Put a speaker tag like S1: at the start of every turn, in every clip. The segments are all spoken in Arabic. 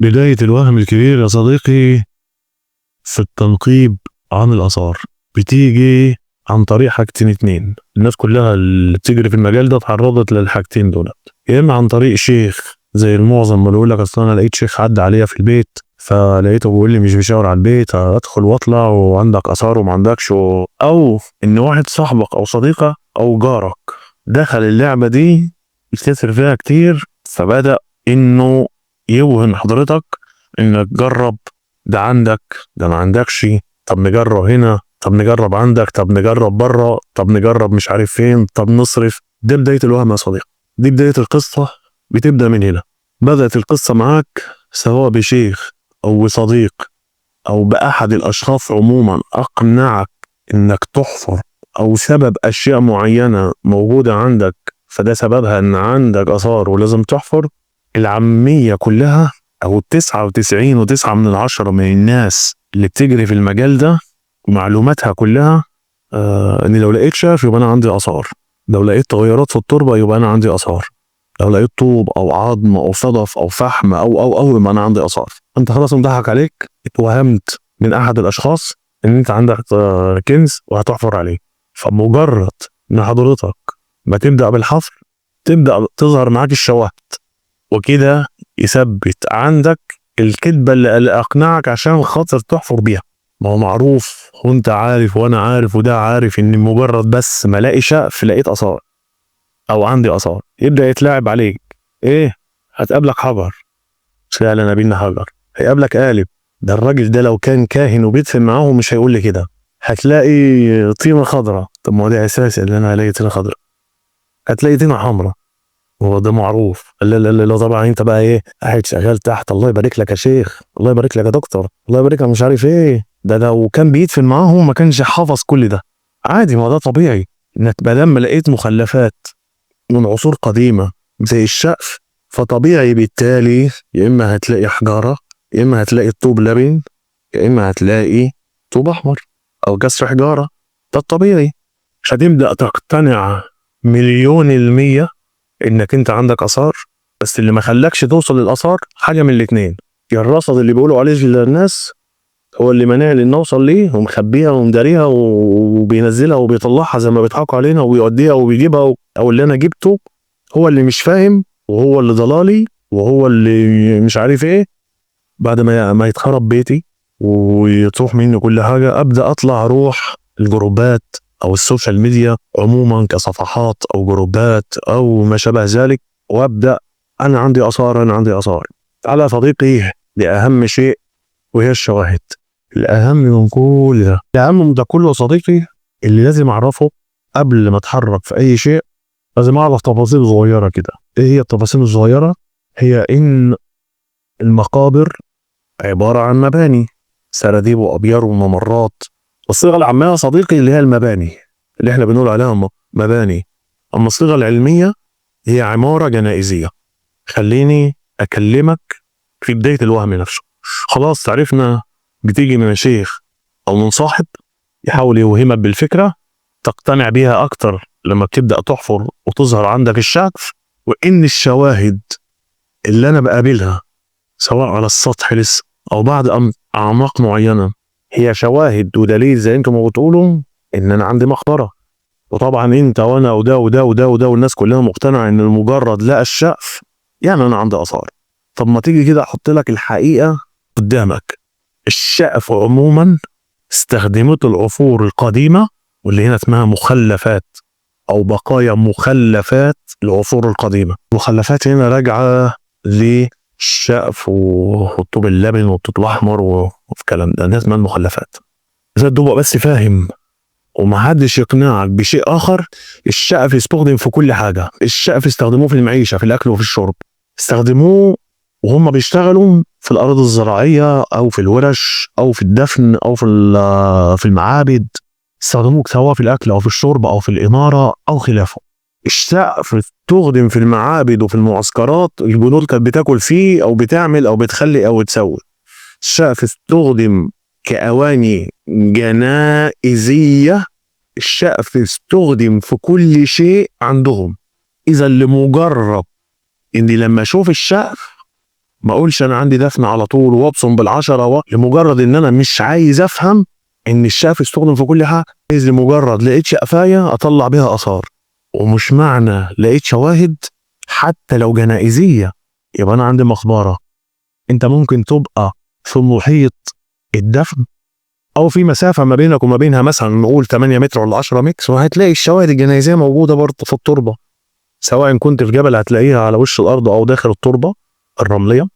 S1: بداية الوهم الكبير يا صديقي في التنقيب عن الآثار بتيجي عن طريق حاجتين اتنين. الناس كلها اللي بتجري في المجال ده اتعرضت للحاجتين دول، يا إما عن طريق شيخ زي المعظم اللي يقول لك أصل أنا لقيت شيخ عدى عليا في البيت فلقيته بيقول لي مش بيشاور على البيت، أدخل وأطلع وعندك آثار وما عندكش، أو إن واحد صاحبك أو صديقك أو جارك دخل اللعبة دي يستثر فيها كتير فبدأ إنه يوهم حضرتك إنك جرب، ده عندك، ده ما عندكش، طب نجرب هنا، طب نجرب عندك، طب نجرب بره، طب نجرب مش عارف فين، طب نصرف. ده بداية الوهم يا صديقي، دي بداية القصة، بتبدأ من هنا. بدأت القصة معاك سواء بشيخ أو بصديق أو بأحد الأشخاص عموما أقنعك إنك تحفر، أو سبب أشياء معينة موجودة عندك فده سببها إن عندك آثار ولازم تحفر. العامية كلها أو 99.9 من الناس اللي بتجري في المجال ده معلوماتها كلها إن لو لقيت شاف يبقى أنا عندي آثار، لو لقيت تغيرات في التربة يبقى أنا عندي آثار، لو لقيت طوب أو عظم أو صدف أو فحم أو يبقى أنا عندي آثار. أنت خلاص مضحك عليك، اتوهمت من أحد الأشخاص إن أنت عندك كنز وهتحفر عليه. فمجرد إن حضرتك ما تبدأ بالحفر تبدأ تظهر معاك الشواهد، وكده يثبت عندك الكذبة اللي أقنعك عشان خاطر تحفر بيها. ما هو معروف وانت عارف وانا عارف وده عارف ان مجرد بس ما الاقي شقف لقيت آثار او عندي آثار يبدأ يتلاعب عليك. ايه؟ هتقابلك حجر، سأل نبينا حجر، هيقابلك قالب، ده الراجل ده لو كان كاهن وبيدفن معاهم مش هيقول لي كده. هتلاقي طينة خضراء، طب ما هو ده اساسي اللي انا هلاقي طينة خضراء. هتلاقي طينة حمراء، هو ده معروف. لا لا لا لا طبعا انت بقى ايه قاعد شغال تحت، الله يبارك لك يا شيخ، الله يبارك لك يا دكتور، الله يبارك لك مش عارف ايه، ده لو كان بيدفن معاهم ما كانش حافظ كل ده. عادي، ما ده طبيعي انك ما دام لقيت مخلفات من عصور قديمه زي الشقف فطبيعي بالتالي يا اما هتلاقي حجاره، يا اما هتلاقي الطوب لبن، يا اما هتلاقي طوب احمر او كسر حجاره. ده الطبيعي. مش هتبدا تقتنع 1,000,000% انك انت عندك اثار، بس اللي ما خلاكش توصل للاثار حاجه من الاتنين: يا الرصد اللي بيقولوا عليه للناس هو اللي مانعني ان اوصل ليه ومخبيها ومداريها وبينزلها وبيطلعها زي ما بيضحكوا علينا وبيوديها وبيجيبها، او اللي انا جبته هو اللي مش فاهم وهو اللي ضلالي وهو اللي مش عارف ايه. بعد ما يتخرب بيتي ويتروح مني كل حاجه ابدا اطلع اروح الجروبات او السوشيال ميديا عموما كصفحات او جروبات او ما شابه ذلك، وابدا انا عندي اثار، انا عندي اثار. تعالى يا صديقي لاهم شيء وهي الشواهد. الاهم من كل ده، الاهم من ده كله يا صديقي اللي لازم اعرفه قبل ما اتحرك في اي شيء، لازم اعرف تفاصيل صغيره كده. ايه هي التفاصيل الصغيره؟ هي ان المقابر عباره عن مباني، سراديب وابيار وممرات. والصيغه العاميه يا صديقي اللي هي المباني اللي احنا بنقول عليها مباني، اما الصيغه العلميه هي عماره جنائزيه. خليني اكلمك في بدايه الوهم نفسه. خلاص عرفنا بتيجي من شيخ او من صاحب يحاول يوهمك بالفكره تقتنع بيها اكتر لما بتبدا تحفر وتظهر عندك الشغف، وان الشواهد اللي انا بقابلها سواء على السطح لسه او بعد اعماق معينه هي شواهد ودليل زي انتم ما بتقولوا ان انا عندي مقبره. وطبعا انت وانا وده وده وده وده والناس كلها مقتنعه ان المجرد لقى الشقف يعني انا عندي اثار. طب ما تيجي كده احط لك الحقيقه قدامك. الشقف عموما استخدمته العصور القديمه، واللي هنا اسمها مخلفات او بقايا مخلفات العصور القديمه. مخلفات هنا راجعه للشقف والطوب اللبن والطوب الاحمر والكلام ده، الناس اسمها المخلفات. اذا تبقى بس فاهم ومحدش يقنعك بشيء اخر. الشقف يستخدم في كل حاجه، الشقف استخدموه في المعيشه، في الاكل وفي الشرب، استخدموه وهم بيشتغلوا في الارض الزراعيه او في الورش او في الدفن او في المعابد، استخدموه سواء في الاكل او في الشرب او في الاماره او خلافه. السقف استخدم في المعابد وفي المعسكرات، الجنود كانت بتاكل فيه او بتعمل او بتخلي او تسوي. السقف استخدم كأواني جنائزية. السقف استخدم في كل شيء عندهم. إذا لمجرد إني لما أشوف السقف ما اقولش انا عندي دفن على طول وابصم بالعشرة لمجرد ان انا مش عايز افهم ان الشقف يستخدم في كل حاجه، عايز لمجرد لقيت شقفايه اطلع بيها اثار. ومش معنى لقيت شواهد حتى لو جنائزيه يبقى انا عندي مقبره. انت ممكن تبقى في محيط الدفن او في مسافه ما بينك وما بينها مثلا نقول 8 متر ولا 10 متر، وهتلاقي الشواهد الجنائزيه موجوده برضه في التربه، سواء كنت في جبل هتلاقيها على وش الارض او داخل التربه الرمليه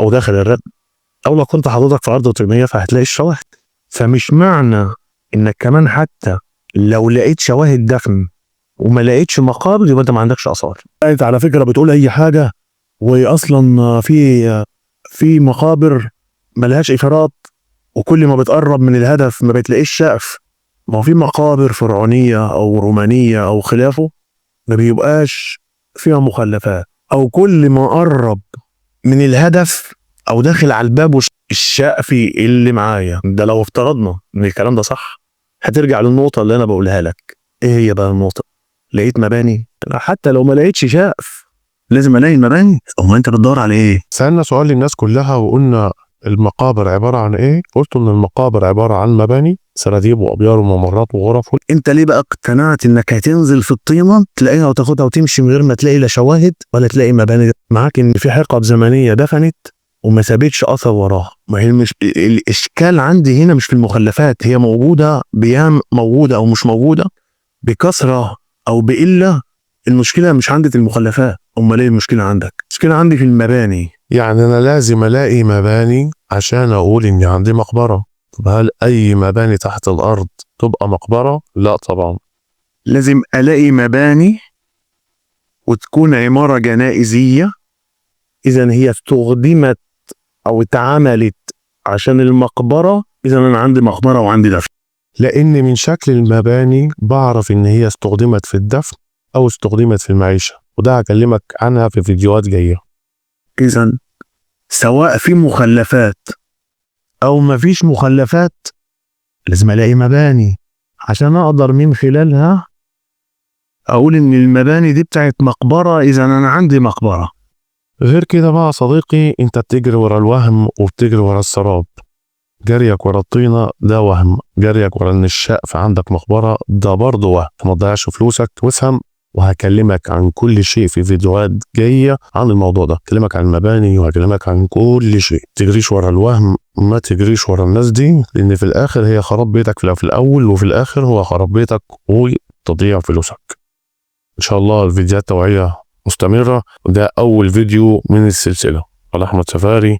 S1: او داخل الرد، او لو كنت حضرتك في ارض طينيه فهتلاقي الشواهد. فمش معنى انك كمان حتى لو لقيت شواهد دفن وما لقيتش مقابر يبقى انت ما عندكش اثار. انت على فكره بتقول اي حاجه، واصلا في مقابر ملهاش اشارات، وكل ما بتقرب من الهدف ما بتلاقيش سقف. ما هو في مقابر فرعونيه او رومانيه او خلافه ما بيبقاش فيها مخلفات، او كل ما قرب من الهدف او داخل على الباب الشقفي اللي معايا ده، لو افترضنا ان الكلام ده صح هترجع للنقطه اللي انا بقولها لك. ايه هي بقى النقطه؟ لقيت مباني؟ حتى لو ما لقيتش سقف لازم الاقي المباني. هو انت بتدور على ايه؟
S2: سألنا سؤال للناس كلها وقلنا المقابر عبارة عن ايه؟ قلت ان المقابر عبارة عن مباني، سراديب وابيار وممرات وغرف.
S1: انت ليه بقى اقتنعت انك هتنزل في الطينه تلاقيها وتاخدها وتمشي من غير ما تلاقي لا شواهد ولا تلاقي مباني؟ معاك ان في حقب زمنيه دفنت وما سابتش اثر وراها. ما هي مش الاشكال عندي هنا مش في المخلفات، هي موجوده بيام، موجوده او مش موجوده، بكثره او بقله. المشكله مش عندي في المخلفات، امال ايه المشكله عندك؟ المشكله عندي في المباني.
S2: يعني انا لازم الاقي مباني عشان اقول اني عندي مقبرة. طب هل اي مباني تحت الارض تبقى مقبرة؟ لا طبعا.
S1: لازم الاقي مباني وتكون عماره جنائزيه، اذا هي استخدمت او اتعملت عشان المقبره، اذا انا عندي مقبره وعندي دفن.
S2: لان من شكل المباني بعرف ان هي استخدمت في الدفن او استخدمت في المعيشة، وده هكلمك عنها في فيديوهات جاية.
S1: اذا سواء في مخلفات او ما فيش مخلفات لازم الاقي مباني عشان اقدر من خلالها اقول ان المباني دي بتاعت مقبره، اذا انا عندي مقبره.
S2: غير كده بقى صديقي، انت بتجري ورا الوهم وبتجري ورا السراب. جريك ورا الطينة ده وهم، جريك ورا ان الشقف عندك مقبرة ده برضه وهم. ما تضيعش فلوسك وافهم، وهكلمك عن كل شيء في فيديوهات جاية عن الموضوع ده. هكلمك عن المباني وهكلمك عن كل شيء. تجريش ورا الوهم، ما تجريش ورا الناس دي، لان في الاخر هي خراب بيتك في الاول، وفي الاخر هو خراب بيتك وتضييع فلوسك. ان شاء الله الفيديوهات توعية مستمرة، وده اول فيديو من السلسلة على احمد سفاري،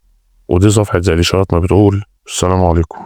S2: ودي صفحة زي الاشارات ما بتقول. السلام عليكم.